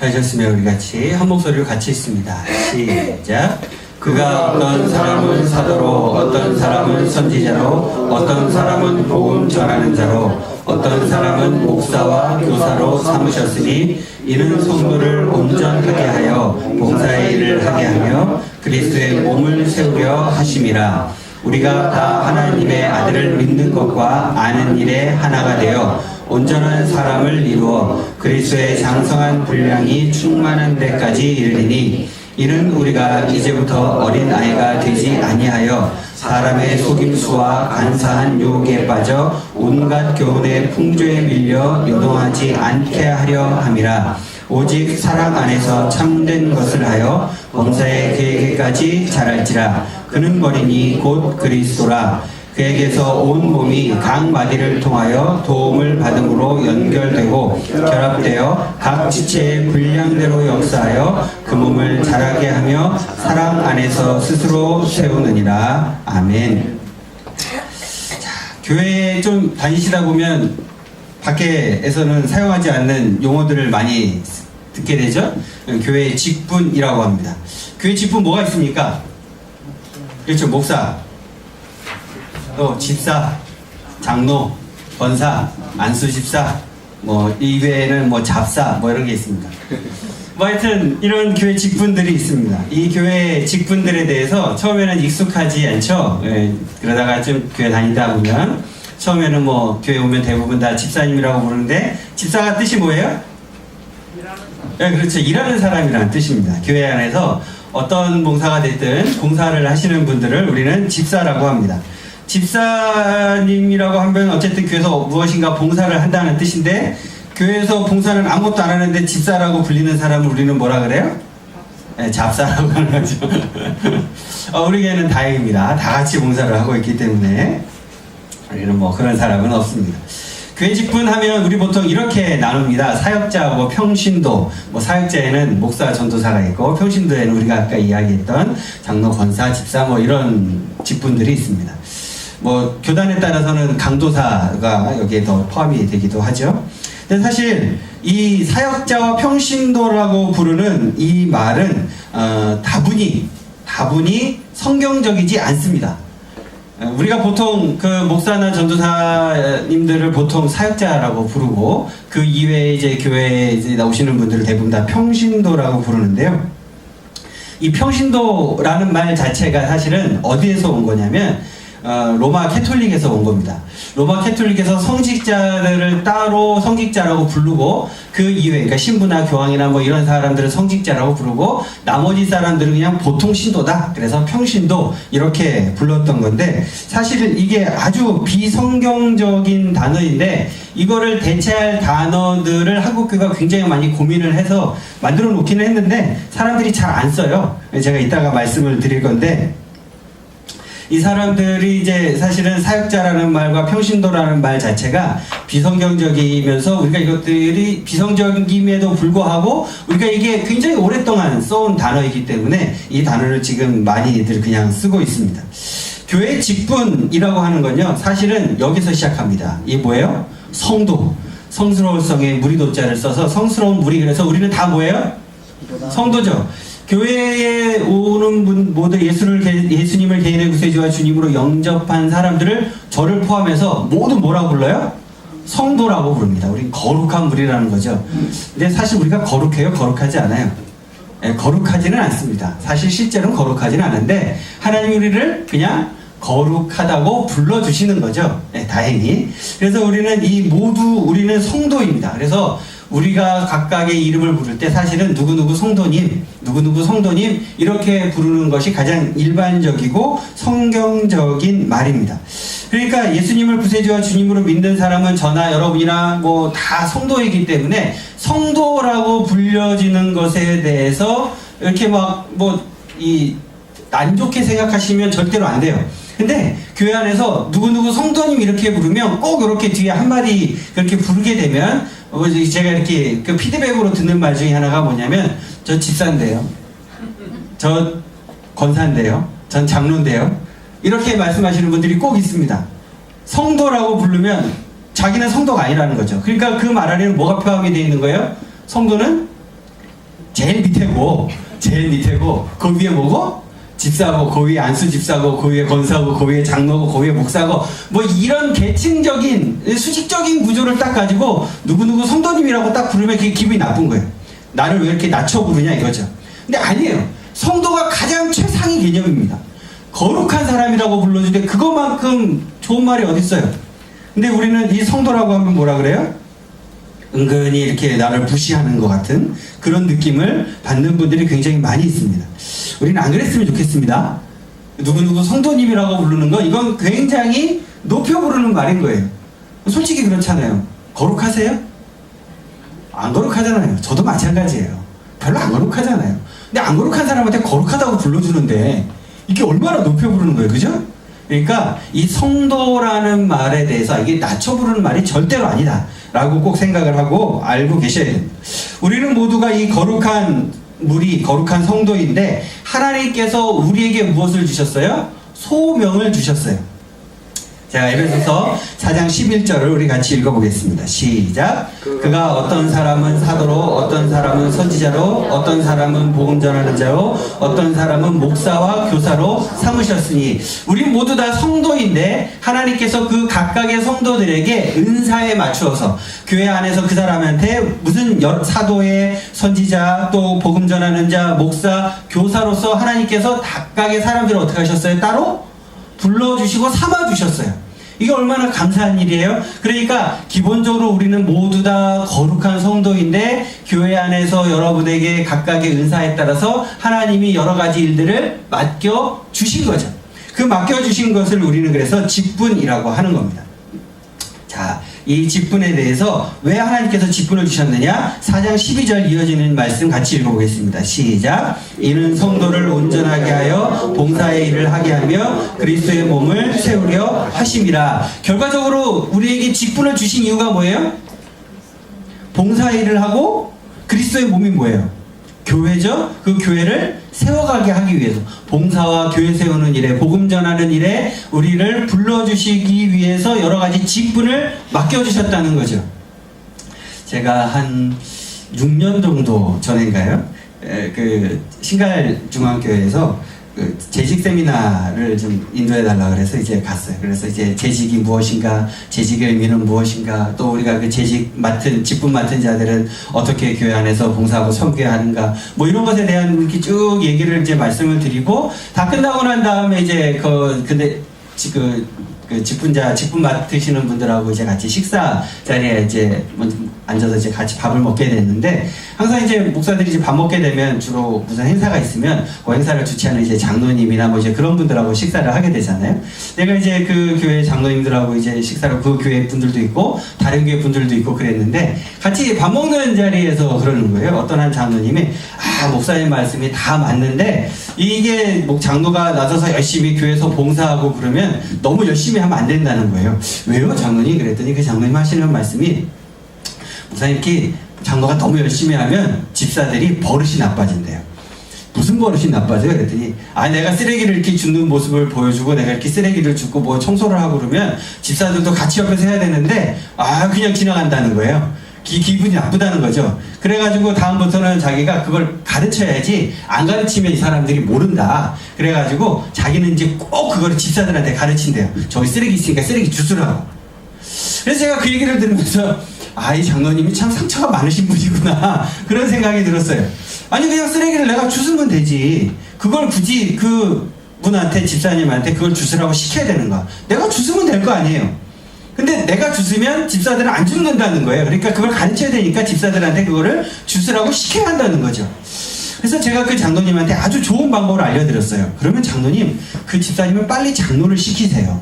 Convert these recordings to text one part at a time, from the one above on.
하셨으며 우리 같이 한 목소리로 같이 있습니다. 시작. 그가 어떤 사람은 사도로, 어떤 사람은 선지자로, 어떤 사람은 복음 전하는 자로, 어떤 사람은 목사와 교사로 삼으셨으니 이는 성도를 온전하게 하여 봉사의 일을 하게 하며 그리스도의 몸을 세우려 하심이라. 우리가 다 하나님의 아들을 믿는 것과 아는 일에 하나가 되어 온전한 사람을 이루어 그리스도의 장성한 분량이 충만한 데까지 이르리니 이는 우리가 이제부터 어린 아이가 되지 아니하여 사람의 속임수와 간사한 유혹에 빠져 온갖 교훈의 풍조에 밀려 요동하지 않게 하려 함이라. 오직 사랑 안에서 참된 것을 하여 범사의 그에게까지 자랄지라. 그는 머리니 곧 그리스도라. 그에게서 온 몸이 각 마디를 통하여 도움을 받음으로 연결되고 결합되어 각 지체의 분량대로 역사하여 그 몸을 자라게 하며 사랑 안에서 스스로 세우느니라. 아멘. 자, 교회에 좀 다니시다 보면 밖에서는 사용하지 않는 용어들을 많이 듣게 되죠. 교회의 직분이라고 합니다. 교회 직분 뭐가 있습니까? 그렇죠. 목사, 또 집사, 장로, 권사, 안수집사, 뭐 이외에는 뭐 잡사, 뭐 이런 게 있습니다. 뭐 하여튼 이런 교회 직분들이 있습니다. 이 교회 직분들에 대해서 처음에는 익숙하지 않죠. 그러다가 좀 교회 다니다 보면 처음에는 뭐 교회 오면 대부분 다 집사님이라고 부르는데 집사가 뜻이 뭐예요? 그렇죠. 일하는 사람이라는 뜻입니다. 교회 안에서 어떤 봉사가 됐든 봉사를 하시는 분들을 우리는 집사라고 합니다. 집사님이라고 하면 어쨌든 교회에서 무엇인가 봉사를 한다는 뜻인데 교회에서 봉사는 아무것도 안 하는데 집사라고 불리는 사람을 우리는 뭐라 그래요? 잡사라고 하는 거죠. 우리 교회는 다행입니다. 다 같이 봉사를 하고 있기 때문에 우리는 뭐 그런 사람은 없습니다. 교회 직분 하면 우리 보통 이렇게 나눕니다. 사역자, 뭐 평신도, 뭐 사역자에는 목사, 전도사가 있고 평신도에는 우리가 아까 이야기했던 장로, 권사, 집사 뭐 이런 직분들이 있습니다. 뭐 교단에 따라서는 강도사가 여기에 더 포함이 되기도 하죠. 근데 사실 이 사역자와 평신도라고 부르는 이 말은 다분히 성경적이지 않습니다. 우리가 보통 그 목사나 전도사님들을 보통 사역자라고 부르고 그 이외에 이제 교회에 이제 나오시는 분들을 대부분 다 평신도라고 부르는데요. 이 평신도라는 말 자체가 사실은 어디에서 온 거냐면 로마 캐톨릭에서 온 겁니다. 로마 캐톨릭에서 성직자들을 따로 성직자라고 부르고 그 이외, 그러니까 신부나 교황이나 뭐 이런 사람들을 성직자라고 부르고 나머지 사람들은 그냥 보통 신도다. 그래서 평신도 이렇게 불렀던 건데 사실 이게 아주 비성경적인 단어인데 이거를 대체할 단어들을 한국교회가 굉장히 많이 고민을 해서 만들어 놓기는 했는데 사람들이 잘 안 써요. 제가 이따가 말씀을 드릴 건데 이 사람들이 이제 사실은 사역자라는 말과 평신도라는 말 자체가 비성경적이면서 우리가 이것들이 비성경임에도 불구하고 우리가 이게 굉장히 오랫동안 써온 단어이기 때문에 이 단어를 지금 많이들 그냥 쓰고 있습니다. 교회 직분이라고 하는 건요, 사실은 여기서 시작합니다. 이게 뭐예요? 성도. 성스러울성의 무리도자를 써서 성스러운 무리. 그래서 우리는 다 뭐예요? 성도죠. 교회에 오는 분 모두 예수님을 개인의 구세주와 주님으로 영접한 사람들을 저를 포함해서 모두 뭐라고 불러요? 성도라고 부릅니다. 우린 거룩한 무리라는 거죠. 근데 사실 우리가 거룩해요? 거룩하지 않아요. 거룩하지는 않습니다. 사실 실제로는 거룩하지는 않은데 하나님이 우리를 그냥 거룩하다고 불러주시는 거죠. 다행히. 그래서 우리는 우리는 성도입니다. 그래서 우리가 각각의 이름을 부를 때 사실은 누구누구 성도님 이렇게 부르는 것이 가장 일반적이고 성경적인 말입니다. 그러니까 예수님을 구세주와 주님으로 믿는 사람은 저나 여러분이나 뭐 다 성도이기 때문에 성도라고 불려지는 것에 대해서 이렇게 막 안 좋게 생각하시면 절대로 안 돼요. 근데 교회 안에서 누구누구 성도님 이렇게 부르면 꼭 이렇게 뒤에 한마디 그렇게 부르게 되면 제가 이렇게 그 피드백으로 듣는 말 중에 하나가 뭐냐면 저 집사인데요, 저 권사인데요, 전 장로인데요, 이렇게 말씀하시는 분들이 꼭 있습니다. 성도라고 부르면 자기는 성도가 아니라는 거죠. 그러니까 그 말 안에는 뭐가 포함이 되어 있는 거예요? 성도는 제일 밑에고 그 위에 뭐고? 집사고, 그 위에 안수 집사고, 그 위에 권사고, 그 위에 장로고, 그 위에 목사고, 뭐 이런 계층적인 수직적인 구조를 딱 가지고 누구누구 성도님이라고 딱 부르면 그게 기분이 나쁜 거예요. 나를 왜 이렇게 낮춰 부르냐 이거죠. 근데 아니에요. 성도가 가장 최상위 개념입니다. 거룩한 사람이라고 불러주는데 그것만큼 좋은 말이 어딨어요. 근데 우리는 이 성도라고 하면 뭐라 그래요? 은근히 이렇게 나를 무시하는 것 같은 그런 느낌을 받는 분들이 굉장히 많이 있습니다. 우리는 안 그랬으면 좋겠습니다. 누구누구 성도님이라고 부르는 건 이건 굉장히 높여 부르는 말인 거예요. 솔직히 그렇잖아요. 거룩하세요? 안 거룩하잖아요. 저도 마찬가지예요. 별로 안 거룩하잖아요. 근데 안 거룩한 사람한테 거룩하다고 불러주는데 이게 얼마나 높여 부르는 거예요. 그죠? 그러니까 이 성도라는 말에 대해서 이게 낮춰 부르는 말이 절대로 아니다 라고 꼭 생각을 하고 알고 계셔야 됩니다. 우리는 모두가 이 거룩한 거룩한 성도인데 하나님께서 우리에게 무엇을 주셨어요? 소명을 주셨어요. 자, 에베소서 4장 11절을 우리 같이 읽어보겠습니다. 시작. 그가 어떤 사람은 사도로, 어떤 사람은 선지자로, 어떤 사람은 복음 전하는 자로, 어떤 사람은 목사와 교사로 삼으셨으니. 우리 모두 다 성도인데 하나님께서 그 각각의 성도들에게 은사에 맞추어서 교회 안에서 그 사람한테 무슨 사도의, 선지자, 또 복음 전하는 자, 목사, 교사로서 하나님께서 각각의 사람들을 어떻게 하셨어요? 따로 불러주시고 삼아주셨어요. 이게 얼마나 감사한 일이에요. 그러니까 기본적으로 우리는 모두 다 거룩한 성도인데 교회 안에서 여러분에게 각각의 은사에 따라서 하나님이 여러 가지 일들을 맡겨주신 거죠. 그 맡겨주신 것을 우리는 그래서 직분이라고 하는 겁니다. 자, 이 직분에 대해서 왜 하나님께서 직분을 주셨느냐? 4장 12절 이어지는 말씀 같이 읽어보겠습니다. 시작. 이는 성도를 온전하게 하여 봉사의 일을 하게 하며 그리스도의 몸을 세우려 하심이라. 결과적으로 우리에게 직분을 주신 이유가 뭐예요? 봉사의 일을 하고 그리스도의 몸이 뭐예요? 교회죠? 그 교회를 세워가게 하기 위해서 봉사와 교회 세우는 일에 복음 전하는 일에 우리를 불러주시기 위해서 여러 가지 직분을 맡겨주셨다는 거죠. 제가 한 6년 정도 전인가요? 그 신갈중앙교회에서 그 재직 세미나를 좀 인도해달라 그래서 이제 갔어요. 그래서 이제 재직이 무엇인가, 재직의 의미는 무엇인가, 또 우리가 그 직분 맡은 자들은 어떻게 교회 안에서 봉사하고 섬겨야 하는가, 뭐 이런 것에 대한 이렇게 쭉 얘기를 이제 말씀을 드리고 다 끝나고 난 다음에 이제 근데 직분 맡으시는 분들하고 이제 같이 식사 자리에 이제 앉아서 이제 같이 밥을 먹게 됐는데, 항상 이제 목사들이 이제 밥 먹게 되면 주로 무슨 행사가 있으면 그 행사를 주최하는 이제 장로님이나 뭐 이제 그런 분들하고 식사를 하게 되잖아요. 내가 이제 그 교회 장로님들하고 이제 식사를, 그 교회 분들도 있고 다른 교회 분들도 있고 그랬는데, 같이 밥 먹는 자리에서 그러는 거예요. 어떤 한 장로님이 목사님 말씀이 다 맞는데 이게 장로가 나서서 열심히 교회에서 봉사하고 그러면 너무 열심히 하면 안 된다는 거예요. 왜요, 장로님? 그랬더니 그 장로님 하시는 말씀이, 목사님, 이렇게 장로가 너무 열심히 하면 집사들이 버릇이 나빠진대요. 무슨 버릇이 나빠져요? 그랬더니 내가 쓰레기를 이렇게 줍는 모습을 보여주고 내가 이렇게 쓰레기를 줍고 뭐 청소를 하고 그러면 집사들도 같이 옆에서 해야 되는데 그냥 지나간다는 거예요. 기분이 나쁘다는 거죠. 그래가지고 다음부터는 자기가 그걸 가르쳐야지, 안 가르치면 이 사람들이 모른다. 그래가지고 자기는 이제 꼭 그걸 집사들한테 가르친대요. 저기 쓰레기 있으니까 쓰레기 주스라고. 그래서 제가 그 얘기를 들으면서 이 장로님이 참 상처가 많으신 분이구나, 그런 생각이 들었어요. 아니, 그냥 쓰레기를 내가 주스면 되지, 그걸 굳이 그 분한테, 집사님한테 그걸 주스라고 시켜야 되는가? 내가 주스면 될 거 아니에요. 근데 내가 주스면 집사들은 안 죽는다는 거예요. 그러니까 그걸 가르쳐야 되니까 집사들한테 그거를 주스라고 시켜야 한다는 거죠. 그래서 제가 그 장로님한테 아주 좋은 방법을 알려드렸어요. 그러면 장로님, 그 집사님은 빨리 장로를 시키세요.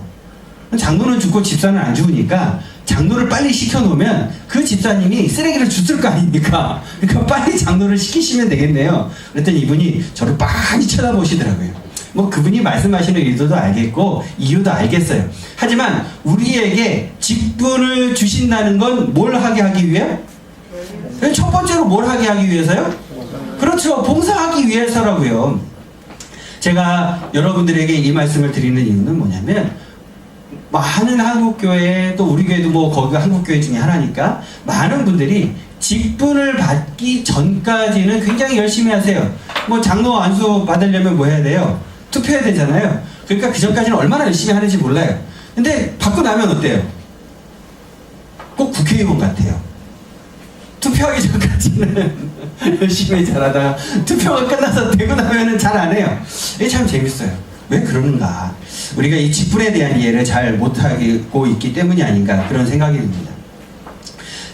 장로는 죽고 집사는 안 죽으니까 장로를 빨리 시켜놓으면 그 집사님이 쓰레기를 주술 거 아닙니까? 그러니까 빨리 장로를 시키시면 되겠네요. 그랬더니 이분이 저를 빤히 쳐다보시더라고요. 뭐 그분이 말씀하시는 의도도 알겠고 이유도 알겠어요. 하지만 우리에게 직분을 주신다는 건 뭘 하게 하기 위해? 첫 번째로 뭘 하게 하기 위해서요? 그렇죠. 봉사하기 위해서라고요. 제가 여러분들에게 이 말씀을 드리는 이유는 뭐냐면, 많은 한국교회, 또 우리 교회도 뭐 거기가 한국교회 중에 하나니까 많은 분들이 직분을 받기 전까지는 굉장히 열심히 하세요. 뭐 장로 안수 받으려면 뭐 해야 돼요? 투표해야 되잖아요. 그러니까 그 전까지는 얼마나 열심히 하는지 몰라요. 근데 받고 나면 어때요? 꼭 국회의원 같아요. 투표하기 전까지는 열심히 잘하다가 투표가 끝나서 되고 나면은 잘 안 해요. 이게 참 재밌어요. 왜 그러는가? 우리가 이 직분에 대한 이해를 잘 못하고 있기 때문이 아닌가 그런 생각이 듭니다.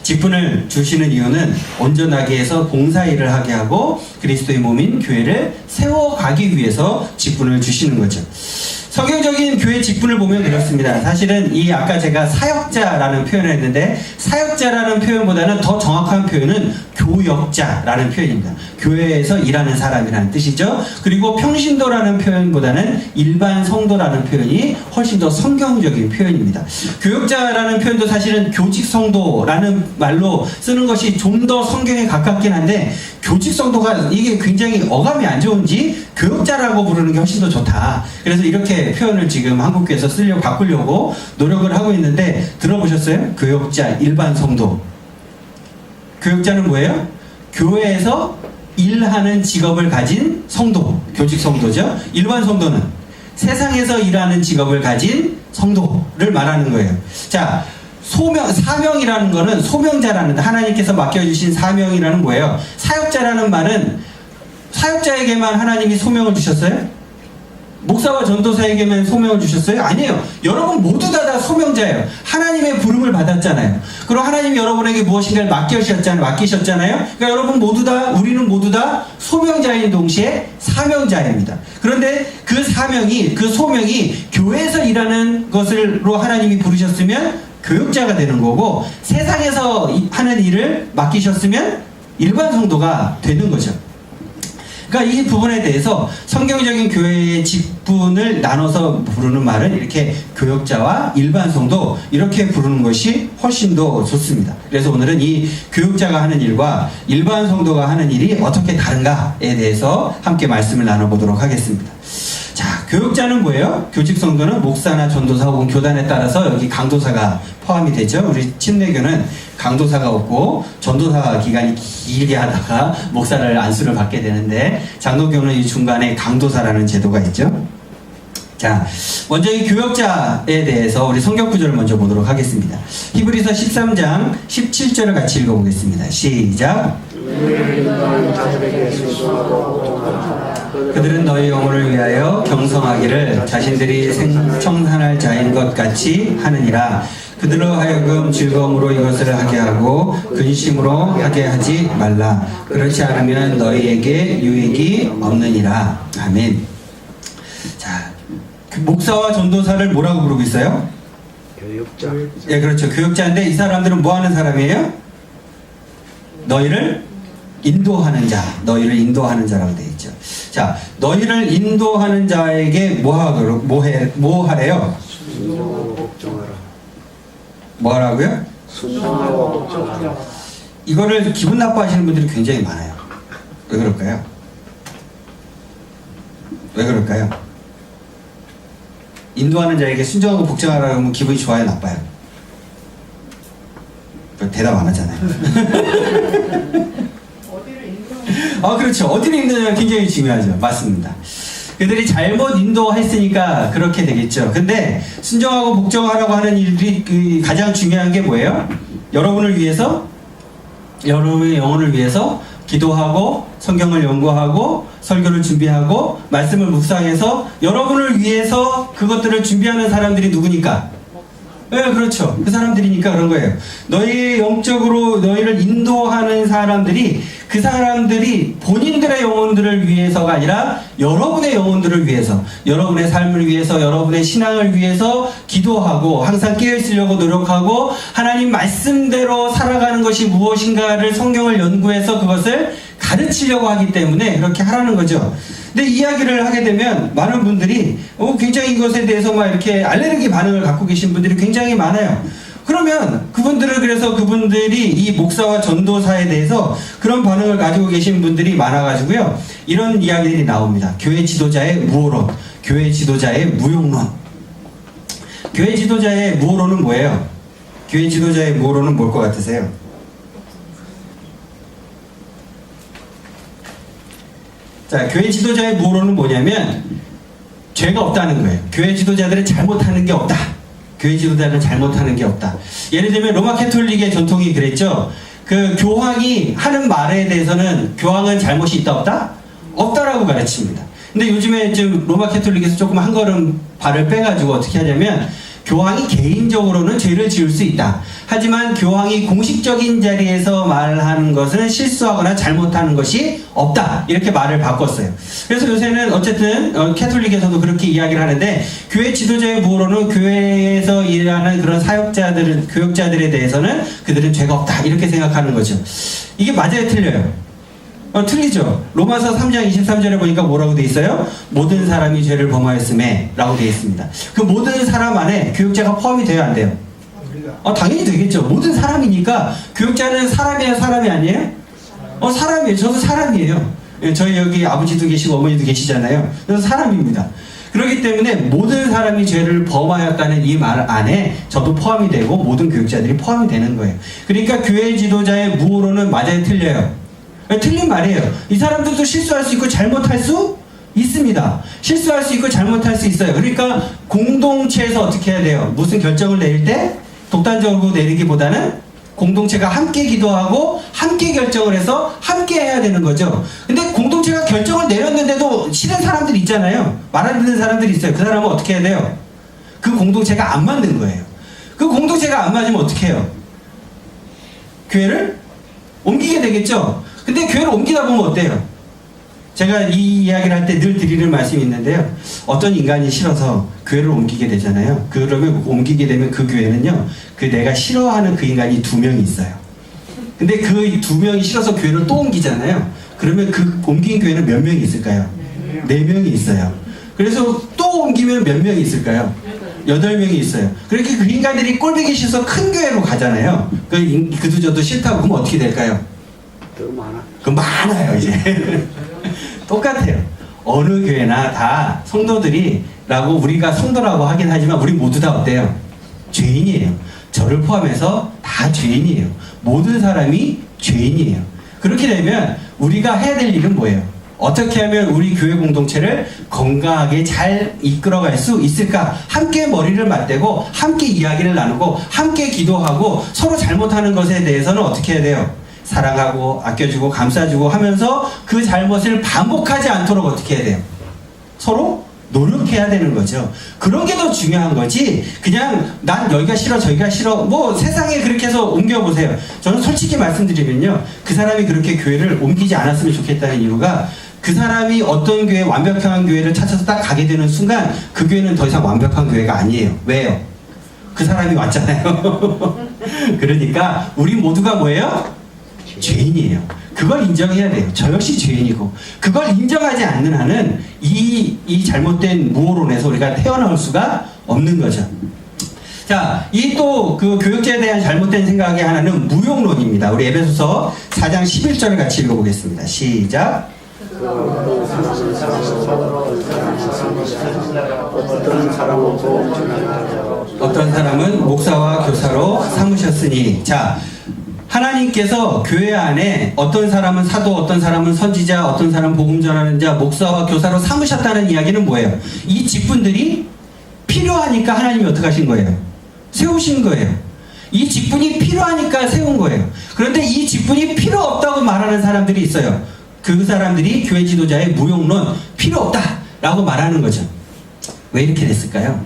직분을 주시는 이유는 온전하게 해서 봉사일을 하게 하고 그리스도의 몸인 교회를 세워가기 위해서 직분을 주시는 거죠. 성경적인 교회 직분을 보면 그렇습니다. 사실은 이 아까 제가 사역자라는 표현을 했는데 사역자라는 표현보다는 더 정확한 표현은 교역자라는 표현입니다. 교회에서 일하는 사람이라는 뜻이죠. 그리고 평신도라는 표현보다는 일반 성도라는 표현이 훨씬 더 성경적인 표현입니다. 교역자라는 표현도 사실은 교직 성도라는 말로 쓰는 것이 좀 더 성경에 가깝긴 한데 교직 성도가 이게 굉장히 어감이 안 좋은지 교역자라고 부르는 게 훨씬 더 좋다. 그래서 이렇게 표현을 지금 한국교회에서 쓰려고 바꾸려고 노력을 하고 있는데 들어보셨어요? 교역자, 일반 성도. 교역자는 뭐예요? 교회에서 일하는 직업을 가진 성도, 교직 성도죠. 일반 성도는 세상에서 일하는 직업을 가진 성도를 말하는 거예요. 자, 사명이라는 거는 소명자라는, 하나님께서 맡겨주신 사명이라는 거예요. 사역자라는 말은 사역자에게만 하나님이 소명을 주셨어요? 목사와 전도사에게만 소명을 주셨어요? 아니에요. 여러분 모두 다 소명자예요. 하나님의 부름을 받았잖아요. 그리고 하나님이 여러분에게 무엇인가를 맡기셨잖아요. 그러니까 여러분 모두 다, 우리는 모두 다 소명자인 동시에 사명자입니다. 그런데 그 소명이 교회에서 일하는 것으로 하나님이 부르셨으면 교역자가 되는 거고, 세상에서 하는 일을 맡기셨으면 일반 성도가 되는 거죠. 그러니까 이 부분에 대해서 성경적인 교회의 직분을 나눠서 부르는 말은 이렇게 교역자와 일반 성도 이렇게 부르는 것이 훨씬 더 좋습니다. 그래서 오늘은 이 교역자가 하는 일과 일반 성도가 하는 일이 어떻게 다른가에 대해서 함께 말씀을 나눠보도록 하겠습니다. 자, 교역자는 뭐예요? 교직 성도는 목사나 전도사 혹은 교단에 따라서 여기 강도사가 포함이 되죠. 우리 침례교는 강도사가 없고 전도사 기간이 길게 하다가 목사를 안수를 받게 되는데, 장로교는 이 중간에 강도사라는 제도가 있죠. 자, 먼저 이 교역자에 대해서 우리 성경 구절을 먼저 보도록 하겠습니다. 히브리서 13장 17절을 같이 읽어보겠습니다. 시작. 그들은 너희 영혼을 위하여 경성하기를 자신들이 생청산할 자인 것 같이 하느니라. 그들로 하여금 즐거움으로 이것을 하게 하고 근심으로 하게 하지 말라. 그렇지 않으면 너희에게 유익이 없느니라. 아멘. 자, 그 목사와 전도사를 뭐라고 부르고 있어요? 교역자. 예, 그렇죠. 교역자인데 이 사람들은 뭐 하는 사람이에요? 너희를 인도하는 자, 너희를 인도하는 자라고 되어 있죠. 자, 너희를 인도하는 자에게 뭐 하래요? 순종하고 복종하라. 뭐 하라고요? 순종하고 복종하라. 이거를 기분 나빠하시는 분들이 굉장히 많아요. 왜 그럴까요? 왜 그럴까요? 인도하는 자에게 순종하고 복종하라고 하면 기분이 좋아요, 나빠요? 대답 안 하잖아요. 그렇죠. 어디를 인도하냐가 굉장히 중요하죠. 맞습니다. 그들이 잘못 인도했으니까 그렇게 되겠죠. 근데 순종하고 복종하라고 하는 일들이 가장 중요한 게 뭐예요? 여러분을 위해서, 여러분의 영혼을 위해서 기도하고 성경을 연구하고 설교를 준비하고 말씀을 묵상해서 여러분을 위해서 그것들을 준비하는 사람들이 누구니까? 네, 그렇죠. 그 사람들이니까 그런 거예요. 너희 영적으로 너희를 인도하는 사람들이, 그 사람들이 본인들의 영혼들을 위해서가 아니라 여러분의 영혼들을 위해서, 여러분의 삶을 위해서, 여러분의 신앙을 위해서 기도하고 항상 깨어있으려고 노력하고 하나님 말씀대로 살아가는 것이 무엇인가를 성경을 연구해서 그것을 가르치려고 하기 때문에 그렇게 하라는 거죠. 근데 이야기를 하게 되면 많은 분들이 굉장히 이것에 대해서 막 이렇게 알레르기 반응을 갖고 계신 분들이 굉장히 많아요. 그러면 그분들이 이 목사와 전도사에 대해서 그런 반응을 가지고 계신 분들이 많아가지고요, 이런 이야기들이 나옵니다. 교회 지도자의 무오론, 교회 지도자의 무용론. 교회 지도자의 무오론은 뭐예요? 교회 지도자의 무오론은 뭘 것 같으세요? 자, 교회 지도자의 무호론은 뭐냐면 죄가 없다는 거예요. 교회 지도자들은 잘못하는 게 없다. 교회 지도자는 잘못하는 게 없다. 예를 들면 로마 캐톨릭의 전통이 그랬죠. 그 교황이 하는 말에 대해서는 교황은 잘못이 있다 없다? 없다라고 가르칩니다. 근데 요즘에 좀 로마 캐톨릭에서 조금 한 걸음 발을 빼가지고 어떻게 하냐면 교황이 개인적으로는 죄를 지을 수 있다. 하지만 교황이 공식적인 자리에서 말하는 것은 실수하거나 잘못하는 것이 없다. 이렇게 말을 바꿨어요. 그래서 요새는 어쨌든 캐톨릭에서도 그렇게 이야기를 하는데 교회 지도자의 무호론은 교회에서 일하는 그런 사역자들, 교육자들에 대해서는 그들은 죄가 없다. 이렇게 생각하는 거죠. 이게 맞아요? 틀려요? 틀리죠. 로마서 3장 23절에 보니까 뭐라고 돼 있어요? 모든 사람이 죄를 범하였음에 라고 돼 있습니다. 그 모든 사람 안에 교육자가 포함이 돼야 안 돼요? 당연히 되겠죠. 모든 사람이니까 교육자는 사람이에요? 사람이 아니에요? 사람이에요. 저도 사람이에요. 저희 여기 아버지도 계시고 어머니도 계시잖아요. 그래서 사람입니다. 그렇기 때문에 모든 사람이 죄를 범하였다는 이 말 안에 저도 포함이 되고 모든 교육자들이 포함이 되는 거예요. 그러니까 교회 지도자의 무호론은 맞아요? 틀려요? 틀린 말이에요. 이 사람들도 실수할 수 있고 잘못할 수 있습니다. 실수할 수 있고 잘못할 수 있어요. 그러니까 공동체에서 어떻게 해야 돼요? 무슨 결정을 내릴 때 독단적으로 내리기보다는 공동체가 함께 기도하고 함께 결정을 해서 함께 해야 되는 거죠. 근데 공동체가 결정을 내렸는데도 싫은 사람들이 있잖아요. 말 안 듣는 사람들이 있어요. 그 사람은 어떻게 해야 돼요? 그 공동체가 안 맞는 거예요. 그 공동체가 안 맞으면 어떻게 해요? 교회를 옮기게 되겠죠. 근데 교회를 옮기다 보면 어때요? 제가 이 이야기를 할 때 늘 드리는 말씀이 있는데요. 어떤 인간이 싫어서 교회를 옮기게 되잖아요. 그러면 옮기게 되면 그 교회는요, 그 내가 싫어하는 그 인간이 2명이 있어요. 근데 그 2명이 싫어서 교회를 또 옮기잖아요. 그러면 그 옮긴 교회는 몇 명이 있을까요? 4명이 있어요. 그래서 또 옮기면 몇 명이 있을까요? 8명이 있어요. 그렇게 그 인간들이 꼴보기 싫어서 큰 교회로 가잖아요. 그도 저도 싫다고 그러면 어떻게 될까요? 더 많아. 그 많아요, 이제. 똑같아요. 어느 교회나 다 성도들이라고 우리가 성도라고 하긴 하지만 우리 모두 다 어때요? 죄인이에요. 저를 포함해서 다 죄인이에요. 모든 사람이 죄인이에요. 그렇게 되면 우리가 해야 될 일은 뭐예요? 어떻게 하면 우리 교회 공동체를 건강하게 잘 이끌어갈 수 있을까? 함께 머리를 맞대고 함께 이야기를 나누고 함께 기도하고 서로 잘못하는 것에 대해서는 어떻게 해야 돼요? 사랑하고 아껴주고 감싸주고 하면서 그 잘못을 반복하지 않도록 어떻게 해야 돼요? 서로 노력해야 되는 거죠. 그런 게 더 중요한 거지 그냥 난 여기가 싫어 저기가 싫어 뭐 세상에 그렇게 해서 옮겨보세요. 저는 솔직히 말씀드리면요, 그 사람이 그렇게 교회를 옮기지 않았으면 좋겠다는 이유가 그 사람이 어떤 교회, 완벽한 교회를 찾아서 딱 가게 되는 순간 그 교회는 더 이상 완벽한 교회가 아니에요. 왜요? 그 사람이 왔잖아요. 그러니까 우리 모두가 뭐예요? 죄인이에요. 그걸 인정해야 돼요. 저 역시 죄인이고 그걸 인정하지 않는 한은 이 잘못된 무호론에서 우리가 헤어나올 수가 없는 거죠. 자, 이 또 그 교육자에 대한 잘못된 생각의 하나는 무용론입니다. 우리 에베소서 4장 11절을 같이 읽어보겠습니다. 시작. 어떤 사람은 목사와 교사로 삼으셨으니. 자, 하나님께서 교회 안에 어떤 사람은 사도, 어떤 사람은 선지자, 어떤 사람은 복음 전하는 자, 목사와 교사로 삼으셨다는 이야기는 뭐예요? 이 직분들이 필요하니까 하나님이 어떻게 하신 거예요? 세우신 거예요. 이 직분이 필요하니까 세운 거예요. 그런데 이 직분이 필요 없다고 말하는 사람들이 있어요. 그 사람들이 교회 지도자의 무용론, 필요 없다라고 말하는 거죠. 왜 이렇게 됐을까요?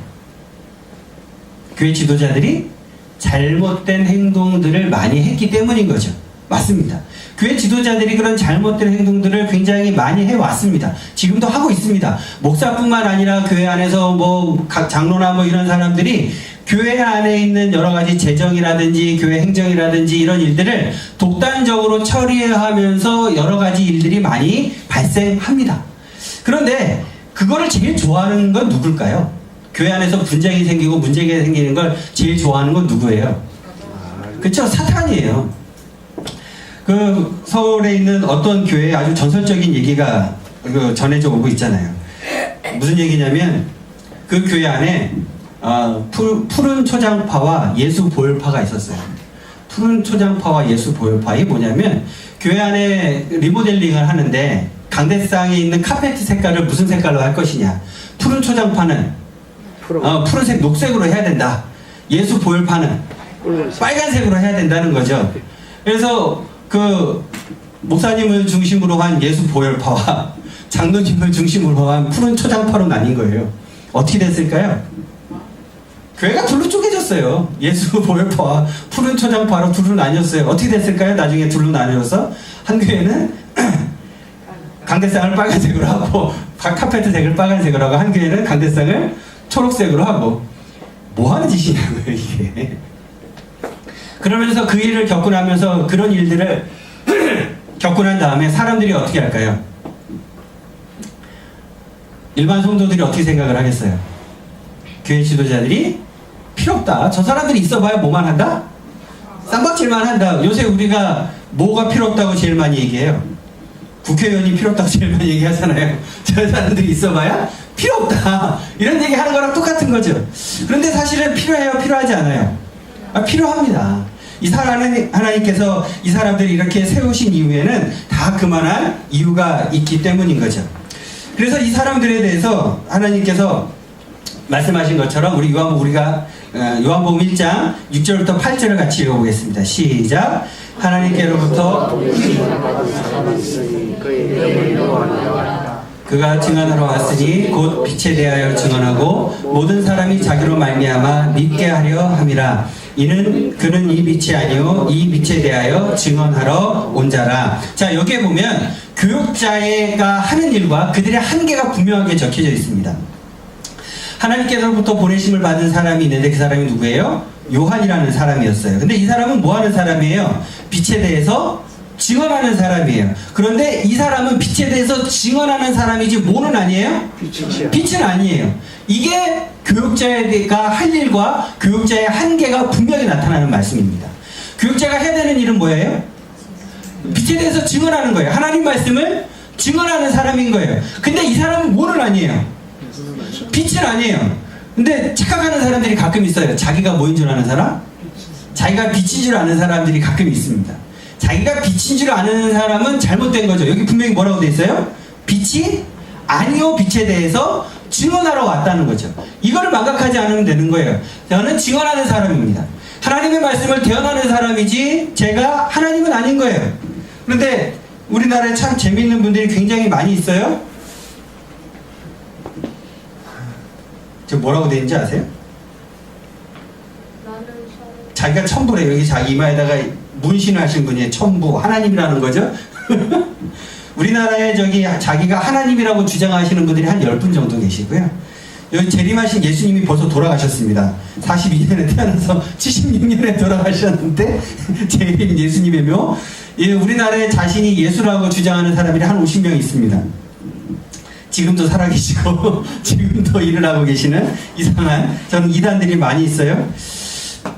교회 지도자들이 잘못된 행동들을 많이 했기 때문인 거죠. 맞습니다. 교회 지도자들이 그런 잘못된 행동들을 굉장히 많이 해왔습니다. 지금도 하고 있습니다. 목사뿐만 아니라 교회 안에서 뭐 각 장로나 뭐 이런 사람들이 교회 안에 있는 여러 가지 재정이라든지 교회 행정이라든지 이런 일들을 독단적으로 처리하면서 여러 가지 일들이 많이 발생합니다. 그런데 그거를 제일 좋아하는 건 누굴까요? 교회 안에서 분쟁이 생기고 문제가 생기는 걸 제일 좋아하는 건 누구예요? 그쵸? 사탄이에요. 그 서울에 있는 어떤 교회에 아주 전설적인 얘기가 전해져 오고 있잖아요. 무슨 얘기냐면 그 교회 안에 푸른 초장파와 예수 보혈파가 있었어요. 푸른 초장파와 예수 보혈파이 뭐냐면 교회 안에 리모델링을 하는데 강대상에 있는 카페트 색깔을 무슨 색깔로 할 것이냐. 푸른 초장파는 푸른색, 녹색으로 해야 된다. 예수 보혈파는 빨간색으로 해야 된다는 거죠. 그래서 그 목사님을 중심으로 한 예수 보혈파와 장로님을 중심으로 한 푸른 초장파로 나뉜 거예요. 어떻게 됐을까요? 교회가 둘로 쪼개졌어요. 예수 보혈파와 푸른 초장파로 둘로 나뉘었어요. 어떻게 됐을까요? 나중에 둘로 나뉘어서 한 교회는 강대상을 빨간색으로 하고 카페트색을 빨간색으로 하고 한 교회는 강대상을 초록색으로 하고 뭐 하는 짓이냐고요 이게. 그러면서 그 일을 겪고 나면서 그런 일들을 겪고 난 다음에 사람들이 어떻게 할까요? 일반 성도들이 어떻게 생각을 하겠어요? 교회 지도자들이 필요 없다. 저 사람들이 있어봐야 뭐만 한다? 쌈박질만 한다. 요새 우리가 뭐가 필요 없다고 제일 많이 얘기해요? 국회의원이 필요 없다고 제일 많이 얘기하잖아요. 저 사람들이 있어봐야 필요 없다. 이런 얘기 하는 거랑 똑같은 거죠. 그런데 사실은 필요해요? 필요하지 않아요? 필요합니다. 하나님께서 이 사람들이 이렇게 세우신 이후에는 다 그만한 이유가 있기 때문인 거죠. 그래서 이 사람들에 대해서 하나님께서 말씀하신 것처럼 우리가 요한복음 1장 6절부터 8절을 같이 읽어보겠습니다. 시작. 하나님께로부터 그가 증언하러 왔으니 곧 빛에 대하여 증언하고 모든 사람이 자기로 말미암아 믿게 하려 함이라. 이는 그는 이 빛이 아니요 이 빛에 대하여 증언하러 온 자라. 자, 여기에 보면 교육자가 하는 일과 그들의 한계가 분명하게 적혀져 있습니다. 하나님께로부터 보내심을 받은 사람이 있는데 그 사람이 누구예요? 요한이라는 사람이었어요. 근데 이 사람은 뭐 하는 사람이에요? 빛에 대해서 증언하는 사람이에요. 그런데 이 사람은 빛에 대해서 증언하는 사람이지 뭐는 아니에요? 빛은 아니에요. 이게 교육자가 할 일과 교육자의 한계가 분명히 나타나는 말씀입니다. 교육자가 해야 되는 일은 뭐예요? 빛에 대해서 증언하는 거예요. 하나님 말씀을 증언하는 사람인 거예요. 근데 이 사람은 뭐는 아니에요? 빛은 아니에요. 근데 착각하는 사람들이 가끔 있어요. 자기가 뭐인 줄 아는 사람? 자기가 빛인 줄 아는 사람들이 가끔 있습니다. 자기가 빛인 줄 아는 사람은 잘못된 거죠. 여기 분명히 뭐라고 돼 있어요? 빛이 아니요 빛에 대해서 증언하러 왔다는 거죠. 이거를 망각하지 않으면 되는 거예요. 저는 증언하는 사람입니다. 하나님의 말씀을 대언하는 사람이지 제가 하나님은 아닌 거예요. 그런데 우리나라에 참 재미있는 분들이 굉장히 많이 있어요. 저 뭐라고 돼 있는지 아세요? 자기가 첨부래요. 여기 자기 이마에다가 문신하신 분이 첨부, 하나님이라는 거죠. 우리나라에 자기가 하나님이라고 주장하시는 분들이 한 10분 정도 계시고요. 여기 재림하신 예수님이 벌써 돌아가셨습니다. 42년에 태어나서 76년에 돌아가셨는데 재림 예수님의 묘. 우리나라에 자신이 예수라고 주장하는 사람들이 한 50명 있습니다. 지금도 살아계시고 지금도 일을 하고 계시는 이상한 저는 이단들이 많이 있어요.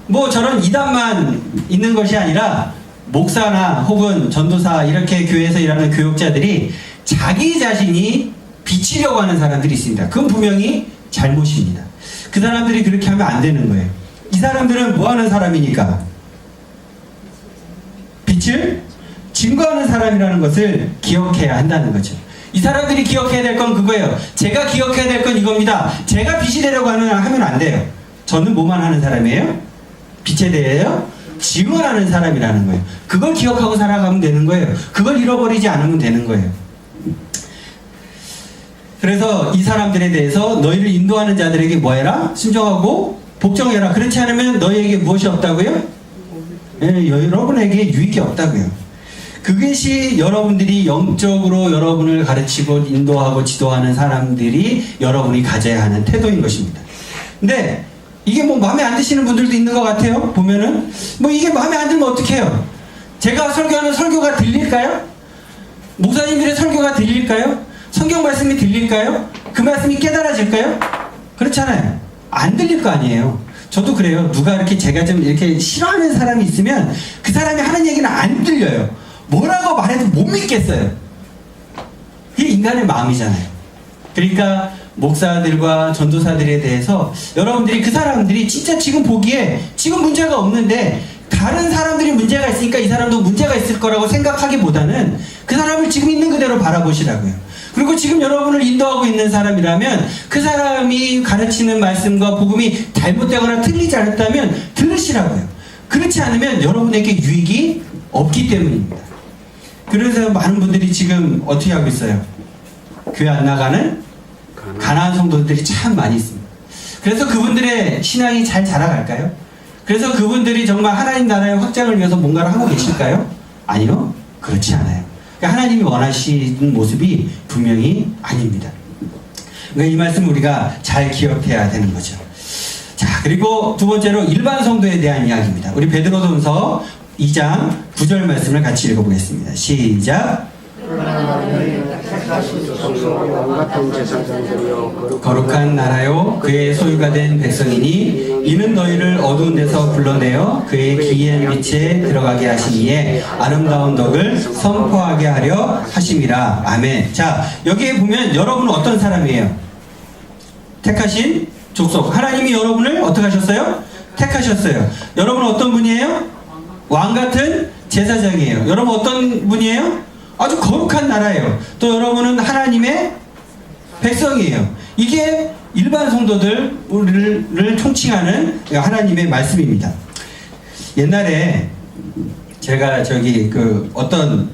뭐 저런 이단만 있는 것이 아니라 목사나 혹은 전도사 이렇게 교회에서 일하는 교육자들이 자기 자신이 비치려고 하는 사람들이 있습니다. 그건 분명히 잘못입니다. 그 사람들이 그렇게 하면 안 되는 거예요. 이 사람들은 뭐 하는 사람이니까? 빛을 증거하는 사람이라는 것을 기억해야 한다는 거죠. 이 사람들이 기억해야 될 건 그거예요. 제가 기억해야 될 건 이겁니다. 제가 빛이 되려고 하면 안 돼요. 저는 뭐만 하는 사람이에요? 빛에 대하여 증언하는 사람이라는 거예요. 그걸 기억하고 살아가면 되는 거예요. 그걸 잃어버리지 않으면 되는 거예요. 그래서 이 사람들에 대해서 너희를 인도하는 자들에게 뭐해라? 순종하고 복종해라. 그렇지 않으면 너희에게 무엇이 없다고요? 여러분에게 유익이 없다고요. 그것이 여러분들이 영적으로 여러분을 가르치고 인도하고 지도하는 사람들이 여러분이 가져야 하는 태도인 것입니다. 근데 이게 뭐 마음에 안 드시는 분들도 있는 것 같아요. 보면은 뭐 이게 마음에 안 들면 어떡해요? 제가 설교하는 설교가 들릴까요? 목사님들의 설교가 들릴까요? 성경 말씀이 들릴까요? 그 말씀이 깨달아질까요? 그렇잖아요. 안 들릴 거 아니에요. 저도 그래요. 누가 이렇게 제가 좀 이렇게 싫어하는 사람이 있으면 그 사람이 하는 얘기는 안 들려요. 뭐라고 말해도 못 믿겠어요. 이게 인간의 마음이잖아요. 그러니까 목사들과 전도사들에 대해서 여러분들이 그 사람들이 진짜 지금 보기에 지금 문제가 없는데 다른 사람들이 문제가 있으니까 이 사람도 문제가 있을 거라고 생각하기보다는 그 사람을 지금 있는 그대로 바라보시라고요. 그리고 지금 여러분을 인도하고 있는 사람이라면 그 사람이 가르치는 말씀과 복음이 잘못되거나 틀리지 않았다면 들으시라고요. 그렇지 않으면 여러분에게 유익이 없기 때문입니다. 그래서 많은 분들이 지금 어떻게 하고 있어요? 교회 안 나가는 가난한 성도들이 참 많이 있습니다. 그래서 그분들의 신앙이 잘 자라갈까요? 그래서 그분들이 정말 하나님 나라의 확장을 위해서 뭔가를 하고 계실까요? 아니요, 그렇지 않아요. 그러니까 하나님이 원하시는 모습이 분명히 아닙니다. 그러니까 이 말씀 우리가 잘 기억해야 되는 거죠. 자, 그리고 두 번째로 일반 성도에 대한 이야기입니다. 우리 베드로전서 2장 9절 말씀을 같이 읽어보겠습니다. 시작. 거룩한 나라요 그의 소유가 된 백성이니 이는 너희를 어두운 데서 불러내어 그의 기이한 빛에 들어가게 하시니에 아름다운 덕을 선포하게 하려 하심이라. 아멘. 자, 여기에 보면 여러분은 어떤 사람이에요? 택하신 족속. 하나님이 여러분을 어떻게 하셨어요? 택하셨어요. 여러분은 어떤 분이에요? 왕같은 제사장이에요. 여러분 어떤 분이에요? 아주 거룩한 나라예요. 또 여러분은 하나님의 백성이에요. 이게 일반 성도들을 총칭하는 하나님의 말씀입니다. 옛날에 제가 어떤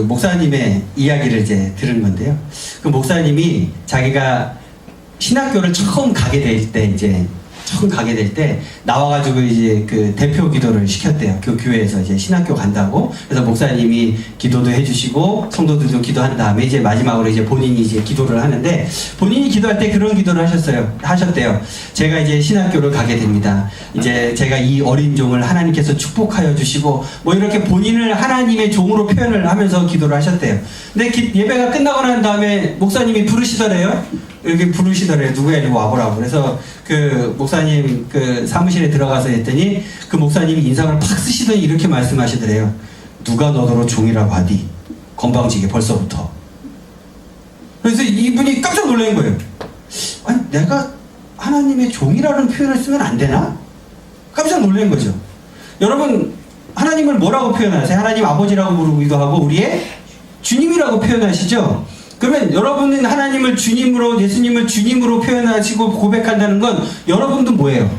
목사님의 이야기를 이제 들은 건데요. 그 목사님이 자기가 신학교를 처음 가게 될 때 나와가지고 이제 그 대표 기도를 시켰대요. 그 교회에서 이제 신학교 간다고. 그래서 목사님이 기도도 해주시고 성도들도 기도한 다음에 이제 마지막으로 이제 본인이 이제 기도를 하는데, 본인이 기도할 때 그런 기도를 하셨대요. 제가 이제 신학교를 가게 됩니다. 이제 제가 이 어린 종을 하나님께서 축복하여 주시고 뭐 이렇게 본인을 하나님의 종으로 표현을 하면서 기도를 하셨대요. 근데 예배가 끝나고 난 다음에 목사님이 부르시더래요. 이렇게 부르시더래요. 누구야 이리 와보라고. 그래서 그 목사님 그 사무실에 들어가서 했더니 그 목사님이 인상을 팍 쓰시더니 이렇게 말씀하시더래요. 누가 너더러 종이라고 하디? 건방지게 벌써부터. 그래서 이분이 깜짝 놀란 거예요. 아니 내가 하나님의 종이라는 표현을 쓰면 안 되나? 깜짝 놀란 거죠. 여러분 하나님을 뭐라고 표현하세요? 하나님 아버지라고 부르기도 하고 우리의 주님이라고 표현하시죠? 그러면 여러분은 하나님을 주님으로, 예수님을 주님으로 표현하시고 고백한다는 건 여러분도 뭐예요?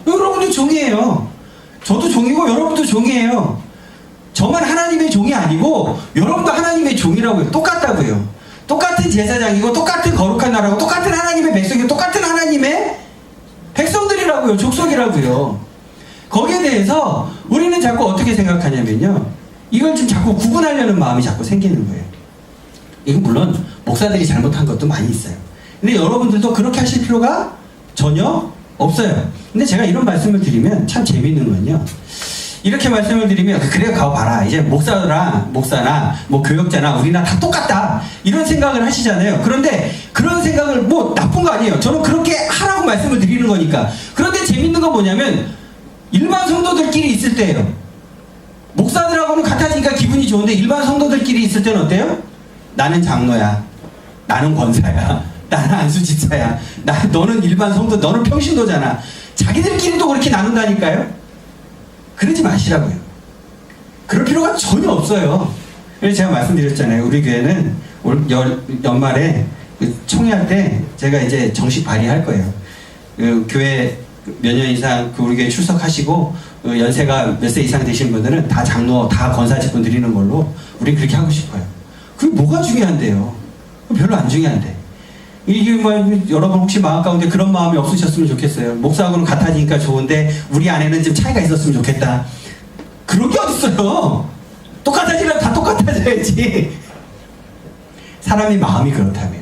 여러분도 종이에요. 저도 종이고 여러분도 종이에요. 저만 하나님의 종이 아니고 여러분도 하나님의 종이라고요. 똑같다고요. 똑같은 제사장이고 똑같은 거룩한 나라고 똑같은 하나님의 백성이고 똑같은 하나님의 백성들이라고요. 족속이라고요. 거기에 대해서 우리는 자꾸 어떻게 생각하냐면요. 이걸 좀 자꾸 구분하려는 마음이 자꾸 생기는 거예요. 이건 물론 목사들이 잘못한 것도 많이 있어요. 근데 여러분들도 그렇게 하실 필요가 전혀 없어요. 근데 제가 이런 말씀을 드리면 참 재밌는 건요. 이렇게 말씀을 드리면 그래 가고 봐라. 이제 목사나 뭐 교역자나 우리나 다 똑같다. 이런 생각을 하시잖아요. 그런데 그런 생각을 뭐 나쁜 거 아니에요. 저는 그렇게 하라고 말씀을 드리는 거니까. 그런데 재밌는 건 뭐냐면 일반 성도들끼리 있을 때예요. 목사들하고는 같아지니까 기분이 좋은데 일반 성도들끼리 있을 때는 어때요? 나는 장로야. 나는 권사야. 나는 안수집사야. 너는 일반 성도, 너는 평신도잖아. 자기들끼리도 그렇게 나눈다니까요. 그러지 마시라고요. 그럴 필요가 전혀 없어요. 그래서 제가 말씀드렸잖아요. 우리 교회는 올 연말에 총회할 때 제가 이제 정식 발의할 거예요. 그 교회 몇 년 이상 우리 교회 출석하시고 연세가 몇 세 이상 되신 분들은 다 장로, 다 권사 직분 드리는 걸로 우리 그렇게 하고 싶어요. 그게 뭐가 중요한데요? 별로 안 중요한데. 이게 뭐 여러분 혹시 마음 가운데 그런 마음이 없으셨으면 좋겠어요. 목사하고는 같아지니까 좋은데 우리 안에는 좀 차이가 있었으면 좋겠다. 그런 게 어딨어요? 똑같아지면 다 똑같아져야지. 사람이 마음이 그렇다며요.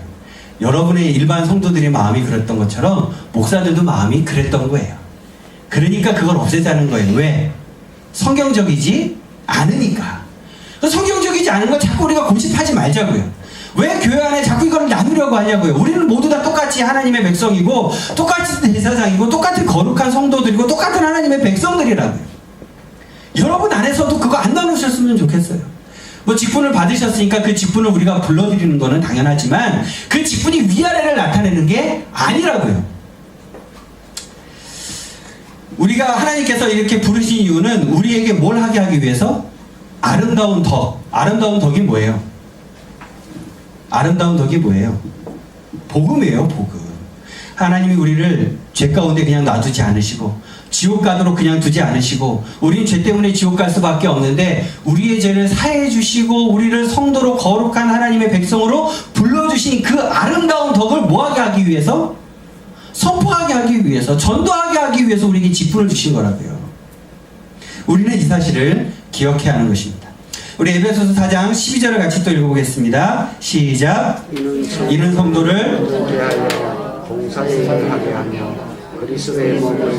여러분의 일반 성도들의 마음이 그랬던 것처럼 목사들도 마음이 그랬던 거예요. 그러니까 그걸 없애자는 거예요. 왜? 성경적이지 않으니까. 성경적이지 않은 걸 자꾸 우리가 고집하지 말자고요. 왜 교회 안에 자꾸 이걸 나누려고 하냐고요. 우리는 모두 다 똑같이 하나님의 백성이고 똑같은 제사장이고 똑같은 거룩한 성도들이고 똑같은 하나님의 백성들이라고요. 여러분 안에서도 그거 안 나누셨으면 좋겠어요. 뭐 직분을 받으셨으니까 그 직분을 우리가 불러드리는 거는 당연하지만 그 직분이 위아래를 나타내는 게 아니라고요. 우리가 하나님께서 이렇게 부르신 이유는 우리에게 뭘 하게 하기 위해서? 아름다운 덕. 아름다운 덕이 뭐예요? 아름다운 덕이 뭐예요? 복음이에요, 복음. 하나님이 우리를 죄 가운데 그냥 놔두지 않으시고 지옥 가도록 그냥 두지 않으시고 우리는 죄 때문에 지옥 갈 수밖에 없는데 우리의 죄를 사해 주시고 우리를 성도로 거룩한 하나님의 백성으로 불러주신 그 아름다운 덕을 뭐하게 하기 위해서? 선포하게 하기 위해서, 전도하게 하기 위해서 우리에게 직분을 주신 거라고요. 우리는 이 사실을 기억해야 하는 것입니다. 우리 에베소서 4장 12절을 같이 또 읽어보겠습니다. 시작. 이는 성도를 위하여 봉사일을 하게 하며 그리스도의 몸을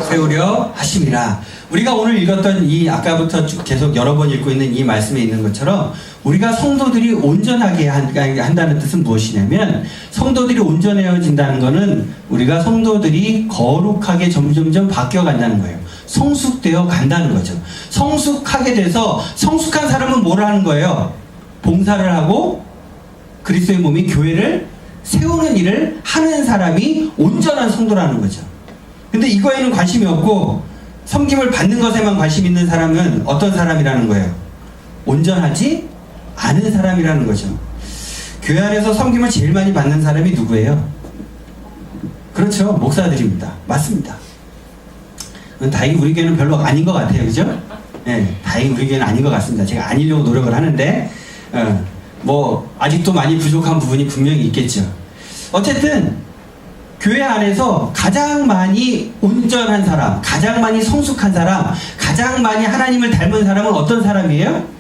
세우려 하심이라. 우리가 오늘 읽었던 이 아까부터 쭉 계속 여러 번 읽고 있는 이 말씀에 있는 것처럼 우리가 성도들이 온전하게 한다는 뜻은 무엇이냐면 성도들이 온전해진다는 것은 우리가 성도들이 거룩하게 점점점 바뀌어간다는 거예요. 성숙되어 간다는 거죠. 성숙하게 돼서 성숙한 사람은 뭘 하는 거예요? 봉사를 하고 그리스도의 몸이 교회를 세우는 일을 하는 사람이 온전한 성도라는 거죠. 근데 이거에는 관심이 없고 섬김을 받는 것에만 관심 있는 사람은 어떤 사람이라는 거예요? 온전하지 않은 사람이라는 거죠. 교회 안에서 섬김을 제일 많이 받는 사람이 누구예요? 그렇죠. 목사들입니다. 맞습니다. 다행히 우리 교회는 별로 아닌 것 같아요. 그죠? 네, 다행히 우리 교회는 아닌 것 같습니다. 제가 아니려고 노력을 하는데 뭐 아직도 많이 부족한 부분이 분명히 있겠죠. 어쨌든 교회 안에서 가장 많이 온전한 사람, 가장 많이 성숙한 사람, 가장 많이 하나님을 닮은 사람은 어떤 사람이에요?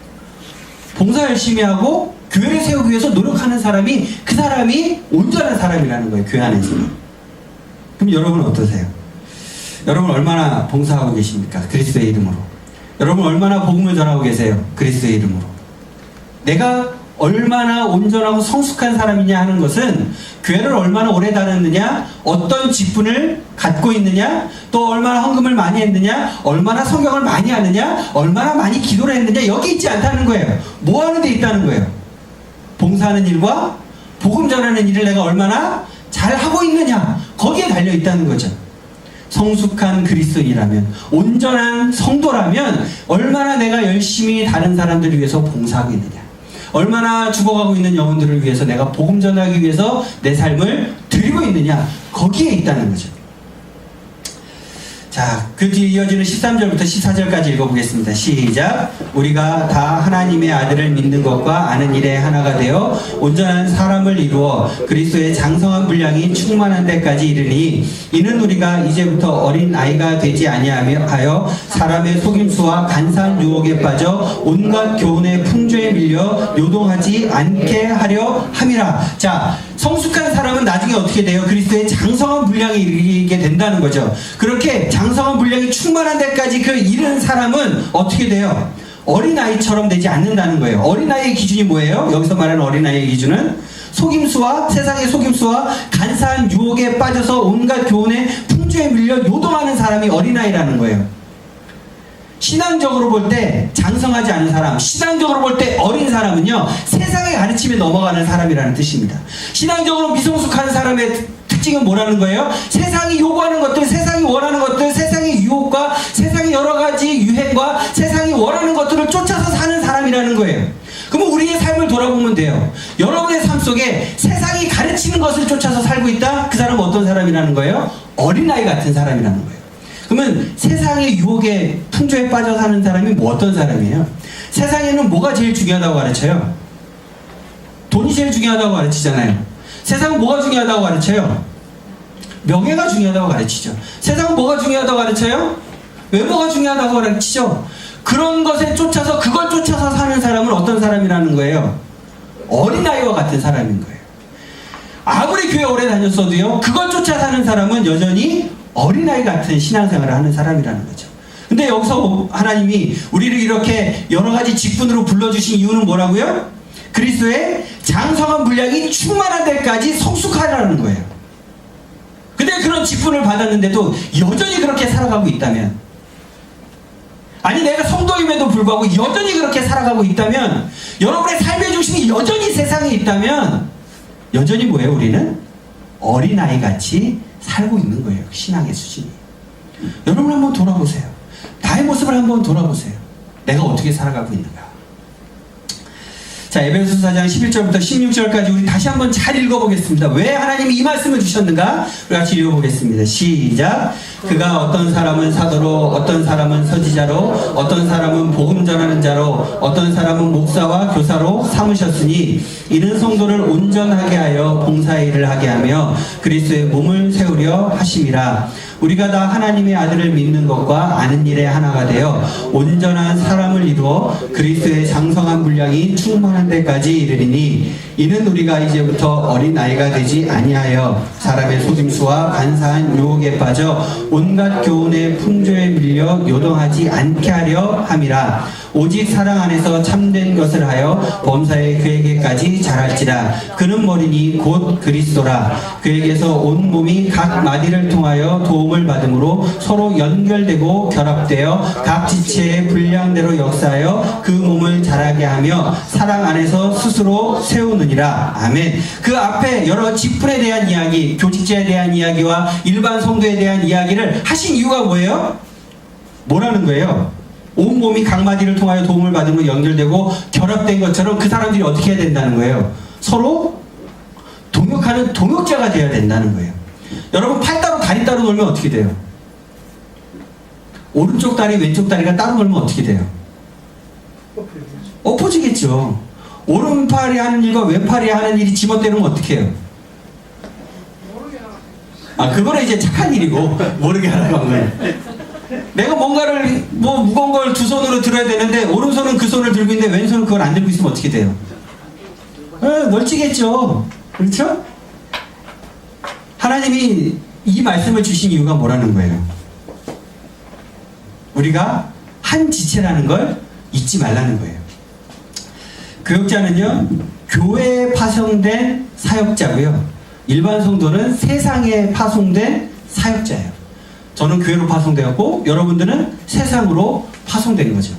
봉사 열심히 하고 교회를 세우기 위해서 노력하는 사람이, 그 사람이 온전한 사람이라는 거예요. 교회 안에서. 그럼 여러분 어떠세요? 여러분 얼마나 봉사하고 계십니까? 그리스도의 이름으로. 여러분 얼마나 복음을 전하고 계세요? 그리스도의 이름으로. 내가 얼마나 온전하고 성숙한 사람이냐 하는 것은 교회를 얼마나 오래 다녔느냐, 어떤 직분을 갖고 있느냐, 또 얼마나 헌금을 많이 했느냐, 얼마나 성경을 많이 하느냐, 얼마나 많이 기도를 했느냐, 여기 있지 않다는 거예요. 뭐 하는 데 있다는 거예요? 봉사하는 일과 복음 전하는 일을 내가 얼마나 잘 하고 있느냐, 거기에 달려 있다는 거죠. 성숙한 그리스도인이라면, 온전한 성도라면 얼마나 내가 열심히 다른 사람들을 위해서 봉사하고 있느냐, 얼마나 죽어가고 있는 영혼들을 위해서 내가 복음 전하기 위해서 내 삶을 드리고 있느냐, 거기에 있다는 거죠. 자, 그 뒤에 이어지는 13절부터 14절까지 읽어보겠습니다. 시작. 우리가 다 하나님의 아들을 믿는 것과 아는 일에 하나가 되어 온전한 사람을 이루어 그리스도의 장성한 분량이 충만한 데까지 이르니 이는 우리가 이제부터 어린 아이가 되지 아니하여 사람의 속임수와 간사한 유혹에 빠져 온갖 교훈의 풍조에 밀려 요동하지 않게 하려 함이라. 자, 성숙한 사람은 나중에 어떻게 돼요? 그리스도의 장성한 분량에 이르게 된다는 거죠. 그렇게 장성한 분량이 충만한 데까지 그 이른 사람은 어떻게 돼요? 어린아이처럼 되지 않는다는 거예요. 어린아이의 기준이 뭐예요? 여기서 말하는 어린아이의 기준은 속임수와, 세상의 속임수와 간사한 유혹에 빠져서 온갖 교훈의 풍조에 밀려 요동하는 사람이 어린아이라는 거예요. 신앙적으로 볼 때 장성하지 않은 사람, 신앙적으로 볼 때 어린 사람은요, 세상의 가르침에 넘어가는 사람이라는 뜻입니다. 신앙적으로 미성숙한 사람의 특징은 뭐라는 거예요? 세상이 요구하는 것들, 세상이 원하는 것들, 세상의 유혹과 세상의 여러 가지 유행과 세상이 원하는 것들을 쫓아서 사는 사람이라는 거예요. 그러면 우리의 삶을 돌아보면 돼요. 여러분의 삶 속에 세상이 가르치는 것을 쫓아서 살고 있다? 그 사람은 어떤 사람이라는 거예요? 어린아이 같은 사람이라는 거예요. 그러면 세상의 유혹에 풍조에 빠져 사는 사람이 뭐 어떤 사람이에요? 세상에는 뭐가 제일 중요하다고 가르쳐요? 돈이 제일 중요하다고 가르치잖아요. 세상은 뭐가 중요하다고 가르쳐요? 명예가 중요하다고 가르치죠. 세상은 뭐가 중요하다고 가르쳐요? 외모가 중요하다고 가르치죠. 그런 것에 쫓아서, 그걸 쫓아서 사는 사람은 어떤 사람이라는 거예요? 어린아이와 같은 사람인 거예요. 아무리 교회 오래 다녔어도요, 그걸 쫓아 사는 사람은 여전히 어린아이 같은 신앙생활을 하는 사람이라는 거죠. 근데 여기서 하나님이 우리를 이렇게 여러 가지 직분으로 불러주신 이유는 뭐라고요? 그리스도의 장성한 분량이 충만한 데까지 성숙하라는 거예요. 근데 그런 직분을 받았는데도 여전히 그렇게 살아가고 있다면, 아니 내가 성도임에도 불구하고 여전히 그렇게 살아가고 있다면, 여러분의 삶의 중심이 여전히 세상에 있다면 여전히 뭐예요? 우리는 어린아이같이 살고 있는 거예요. 신앙의 수준이. 여러분 한번 돌아보세요. 나의 모습을 한번 돌아보세요. 내가 어떻게 살아가고 있는가. 자, 에베소서 4장 11절부터 16절까지 우리 다시 한번 잘 읽어보겠습니다. 왜 하나님이 이 말씀을 주셨는가? 우리 같이 읽어보겠습니다. 시작. 그가 어떤 사람은 사도로, 어떤 사람은 선지자로, 어떤 사람은 복음 전하는 자로, 어떤 사람은 목사와 교사로 삼으셨으니 이는 성도를 온전하게 하여 봉사의 일을 하게 하며 그리스도의 몸을 세우려 하심이라. 우리가 다 하나님의 아들을 믿는 것과 아는 일에 하나가 되어 온전한 사람을 이루어 그리스도의 장성한 분량이 충만한 데까지 이르리니 이는 우리가 이제부터 어린 아이가 되지 아니하여 사람의 속임수와 간사한 유혹에 빠져 온갖 교훈의 풍조에 밀려 요동하지 않게 하려 함이라. 오직 사랑 안에서 참된 것을 하여 범사에 그에게까지 자랄지라. 그는 머리니 곧 그리스도라. 그에게서 온 몸이 각 마디를 통하여 도움을 받음으로 서로 연결되고 결합되어 각 지체의 분량대로 역사하여 그 몸을 자라게 하며 사랑 안에서 스스로 세우느니라. 아멘. 그 앞에 여러 직분에 대한 이야기, 교직자에 대한 이야기와 일반 성도에 대한 이야기를 하신 이유가 뭐예요? 뭐라는 거예요? 온몸이 각 마디를 통하여 도움을 받음으로 연결되고 결합된 것처럼 그 사람들이 어떻게 해야 된다는 거예요? 서로 동역하는 동역자가 되어야 된다는 거예요. 여러분, 팔 따로 다리 따로 놀면 어떻게 돼요? 오른쪽 다리 왼쪽 다리가 따로 놀면 어떻게 돼요? 엎어지겠죠. 오른팔이 하는 일과 왼팔이 하는 일이 지멋대로면 어떻게 해요? 그거는 이제 착한 일이고 모르게 하라고 한 거예요. 내가 뭔가를 무거운 걸 두 손으로 들어야 되는데 오른손은 그 손을 들고 있는데 왼손은 그걸 안 들고 있으면 어떻게 돼요? 멀찌겠죠. 그렇죠? 하나님이 이 말씀을 주신 이유가 뭐라는 거예요? 우리가 한 지체라는 걸 잊지 말라는 거예요. 교역자는요, 교회에 파송된 사역자고요, 일반 성도는 세상에 파송된 사역자예요. 저는 교회로 파송되었고 여러분들은 세상으로 파송된 거죠.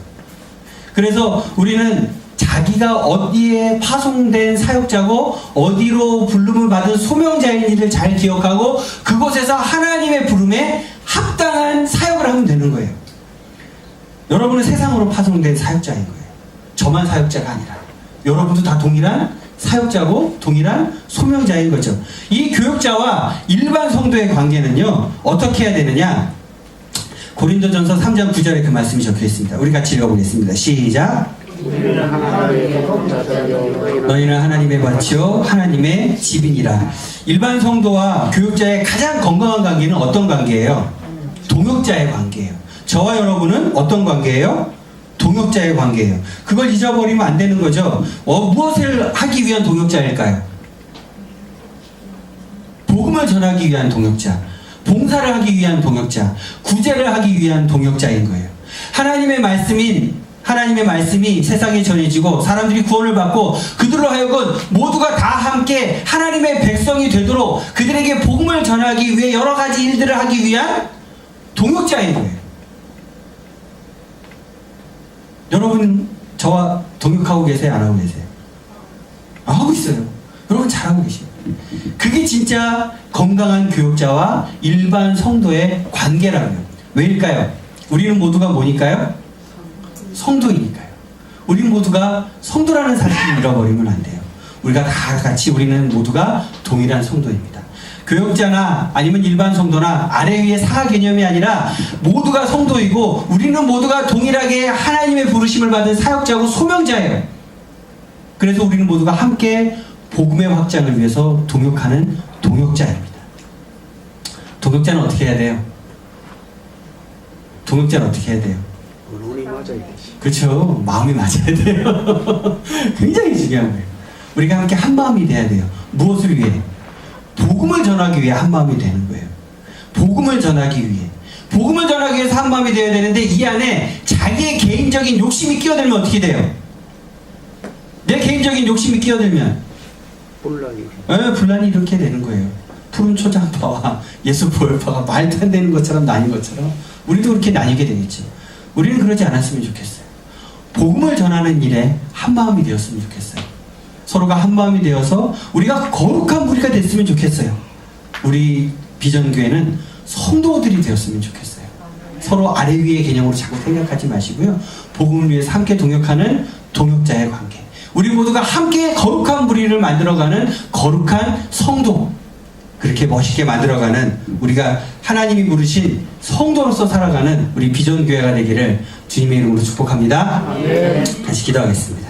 그래서 우리는 자기가 어디에 파송된 사역자고 어디로 부름을 받은 소명자인 일을 잘 기억하고 그곳에서 하나님의 부름에 합당한 사역을 하면 되는 거예요. 여러분은 세상으로 파송된 사역자인 거예요. 저만 사역자가 아니라 여러분도 다 동일한 사역자고 동일한 소명자인 거죠. 이 교역자와 일반 성도의 관계는요, 어떻게 해야 되느냐? 고린도전서 3장 9절에 그 말씀이 적혀 있습니다. 우리 같이 읽어보겠습니다. 시작. 너희는 하나님의 밭이요 하나님의 집이니라. 일반 성도와 교역자의 가장 건강한 관계는 어떤 관계예요? 동역자의 관계예요. 저와 여러분은 어떤 관계예요? 동역자의 관계예요. 그걸 잊어버리면 안 되는 거죠. 무엇을 하기 위한 동역자일까요? 복음을 전하기 위한 동역자, 봉사를 하기 위한 동역자, 구제를 하기 위한 동역자인 거예요. 하나님의 말씀이 세상에 전해지고 사람들이 구원을 받고 그들로 하여금 모두가 다 함께 하나님의 백성이 되도록 그들에게 복음을 전하기 위해 여러 가지 일들을 하기 위한 동역자인 거예요. 여러분 저와 동역하고 계세요? 안 하고 계세요? 하고 있어요. 여러분 잘하고 계시죠. 그게 진짜 건강한 교역자와 일반 성도의 관계라고요. 왜일까요? 우리는 모두가 뭐니까요? 성도이니까요. 우리 모두가 성도라는 사실을 잃어버리면 안 돼요. 우리가 다 같이 우리는 모두가 동일한 성도입니다. 교역자나 아니면 일반 성도나 아래 위의 상하 개념이 아니라 모두가 성도이고 우리는 모두가 동일하게 하나님의 부르심을 받은 사역자고 소명자예요. 그래서 우리는 모두가 함께 복음의 확장을 위해서 동역하는 동역자입니다. 동역자는 어떻게 해야 돼요? 동역자는 어떻게 해야 돼요? 눈이 맞아야 되지. 그렇죠. 마음이 맞아야 돼요. 굉장히 중요한 거예요. 우리가 함께 한 마음이 돼야 돼요. 무엇을 위해? 복음을 전하기 위해 한 마음이 되는 거예요. 복음을 전하기 위해. 복음을 전하기 위해서 한 마음이 되어야 되는데 이 안에 자기의 개인적인 욕심이 끼어들면 어떻게 돼요? 내 개인적인 욕심이 끼어들면 분란이 이렇게 되는 거예요. 푸른 초장파와 예수 보혈파가 말도 안 되는 것처럼 나뉜 것처럼 우리도 그렇게 나뉘게 되겠죠. 우리는 그러지 않았으면 좋겠어요. 복음을 전하는 일에 한 마음이 되었으면 좋겠어요. 서로가 한 마음이 되어서 우리가 거룩한 무리가 됐으면 좋겠어요. 우리 비전교회는 성도들이 되었으면 좋겠어요. 서로 아래 위의 개념으로 자꾸 생각하지 마시고요. 복음을 위해서 함께 동역하는 동역자의 관계. 우리 모두가 함께 거룩한 무리를 만들어가는 거룩한 성도. 그렇게 멋있게 만들어가는 우리가 하나님이 부르신 성도로서 살아가는 우리 비전교회가 되기를 주님의 이름으로 축복합니다. 다시 기도하겠습니다.